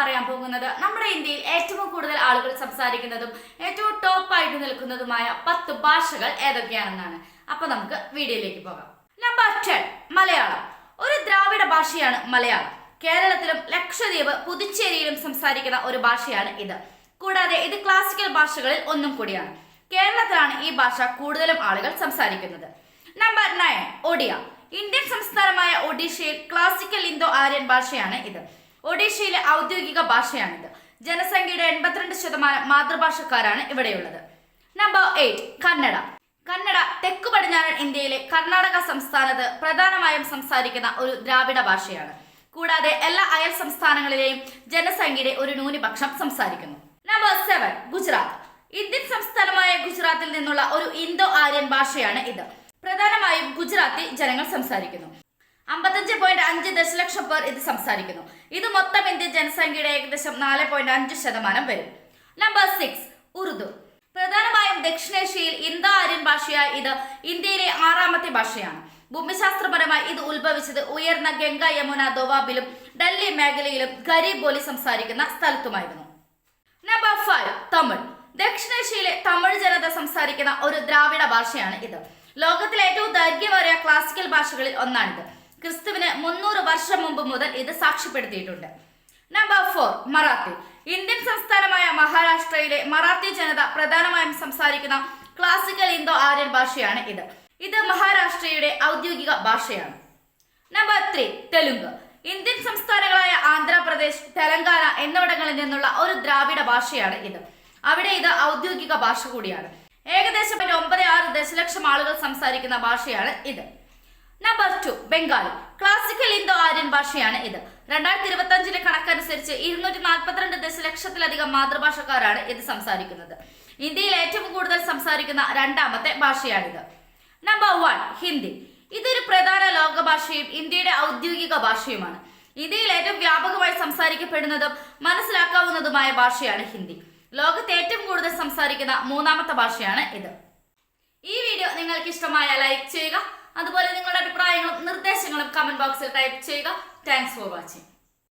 പറയാൻ പോകുന്നത് നമ്മുടെ ഇന്ത്യയിൽ ഏറ്റവും കൂടുതൽ ആളുകൾ സംസാരിക്കുന്നതും ഏറ്റവും ടോപ്പ് ആയിട്ട് നിൽക്കുന്നതുമായ 10 ഭാഷകൾ ഏതൊക്കെയാണെന്നാണ്. അപ്പൊ നമുക്ക് വീഡിയോയിലേക്ക് പോകാം. നമ്പർ 10 മലയാളം. ഒരു ദ്രാവിഡ ഭാഷയാണ് മലയാളം. കേരളത്തിലും ലക്ഷദ്വീപ്, പുതുച്ചേരിയിലും സംസാരിക്കുന്ന ഒരു ഭാഷയാണ് ഇത്. കൂടാതെ ഇത് ക്ലാസിക്കൽ ഭാഷകളിൽ ഒന്നും കൂടിയാണ്. കേരളത്തിലാണ് ഈ ഭാഷ കൂടുതലും ആളുകൾ സംസാരിക്കുന്നത്. നമ്പർ 9 ഒഡിയ. ഇന്ത്യൻ സംസ്ഥാനമായ ഒഡീഷയിൽ ക്ലാസിക്കൽ ഇന്തോ ആര്യൻ ഭാഷയാണ് ഇത്. ഒഡീഷയിലെ ഔദ്യോഗിക ഭാഷയാണിത്. ജനസംഖ്യയുടെ 82% മാതൃഭാഷക്കാരാണ് ഇവിടെയുള്ളത്. നമ്പർ 8 കന്നഡ. കന്നഡ തെക്കു പടിഞ്ഞാറൻ ഇന്ത്യയിലെ കർണാടക സംസ്ഥാനത്ത് പ്രധാനമായും സംസാരിക്കുന്ന ഒരു ദ്രാവിഡ ഭാഷയാണ്. കൂടാതെ എല്ലാ അയൽ സംസ്ഥാനങ്ങളിലെയും ജനസംഖ്യയുടെ ഒരു ന്യൂനപക്ഷം സംസാരിക്കുന്നു. നമ്പർ 7 ഗുജറാത്ത്. ഇന്ത്യൻ സംസ്ഥാനമായ ഗുജറാത്തിൽ നിന്നുള്ള ഒരു ഇന്തോ ആര്യൻ ഭാഷയാണ് ഇത്. പ്രധാനമായും ഗുജറാത്തി ജനങ്ങൾ സംസാരിക്കുന്നു. 55.5 ദശലക്ഷം പേർ ഇത് സംസാരിക്കുന്നു. ഇത് മൊത്തം ഇന്ത്യൻ ജനസംഖ്യയുടെ ഏകദേശം 4.5% വരും. നമ്പർ 6 ഉറുദു. പ്രധാനമായും ദക്ഷിണേഷ്യയിൽ ഇന്തോ ആര്യൻ ഭാഷയായ ഇത് ഇന്ത്യയിലെ 6ാമത്തെ ഭാഷയാണ്. ഭൂമിശാസ്ത്രപരമായി ഇത് ഉത്ഭവിച്ചത് ഉയർന്ന ഗംഗ, യമുന ദോവാബിലും ഡൽഹി മേഖലയിലും ഗരീബ് ബോലി സംസാരിക്കുന്ന സ്ഥലത്തുമായിരുന്നു. നമ്പർ 5 തമിഴ്. ദക്ഷിണേഷ്യയിലെ തമിഴ് ജനത സംസാരിക്കുന്ന ഒരു ദ്രാവിഡ ഭാഷയാണ് ഇത്. ലോകത്തിലെ ഏറ്റവും ദൈർഘ്യമേറിയ ക്ലാസിക്കൽ ഭാഷകളിൽ ഒന്നാണിത്. ക്രിസ്തുവിന് 300 വർഷം മുമ്പ് മുതൽ ഇത് സാക്ഷ്യപ്പെടുത്തിയിട്ടുണ്ട്. നമ്പർ 4 മറാത്തി. ഇന്ത്യൻ സംസ്ഥാനമായ മഹാരാഷ്ട്രയിലെ മറാത്തി ജനത പ്രധാനമായും സംസാരിക്കുന്ന ക്ലാസിക്കൽ ഇന്തോ ആര്യൻ ഭാഷയാണ് ഇത്. ഇത് മഹാരാഷ്ട്രയുടെ ഔദ്യോഗിക ഭാഷയാണ്. നമ്പർ 3 തെലുങ്ക്. ഇന്ത്യൻ സംസ്ഥാനങ്ങളായ ആന്ധ്രാപ്രദേശ്, തെലങ്കാന എന്നിവിടങ്ങളിൽ നിന്നുള്ള ഒരു ദ്രാവിഡ ഭാഷയാണ് ഇത്. അവിടെ ഇത് ഔദ്യോഗിക ഭാഷ കൂടിയാണ്. ഏകദേശം 96 ദശലക്ഷം ആളുകൾ സംസാരിക്കുന്ന ഭാഷയാണ് ഇത്. Number 2 Bengali. Classical Indo Aryan ഭാഷയാണ് ഇത്. 2025 കണക്കനുസരിച്ച് 242 ദശലക്ഷത്തിലധികം മാതൃഭാഷക്കാരാണ് ഇത് സംസാരിക്കുന്നത്. ഇന്ത്യയിൽ ഏറ്റവും കൂടുതൽ സംസാരിക്കുന്ന 2ാമത്തെ ഭാഷയാണിത്. നമ്പർ 1 ഹിന്ദി. ഇതൊരു പ്രധാന ലോക ഭാഷയും ഇന്ത്യയുടെ ഔദ്യോഗിക ഭാഷയുമാണ്. ഇന്ത്യയിൽ ഏറ്റവും വ്യാപകമായി സംസാരിക്കപ്പെടുന്നതും മനസ്സിലാക്കാവുന്നതുമായ ഭാഷയാണ് ഹിന്ദി. ലോകത്ത് ഏറ്റവും കൂടുതൽ സംസാരിക്കുന്ന 3ാമത്തെ ഭാഷയാണ് ഇത്. ഈ വീഡിയോ നിങ്ങൾക്ക് ഇഷ്ടമായ ലൈക്ക് ചെയ്യുക. അതുപോലെ നിങ്ങളുടെ അഭിപ്രായങ്ങളും നിർദ്ദേശങ്ങളും കമന്റ് ബോക്സിൽ ടൈപ്പ് ചെയ്യുക. Thanks for watching.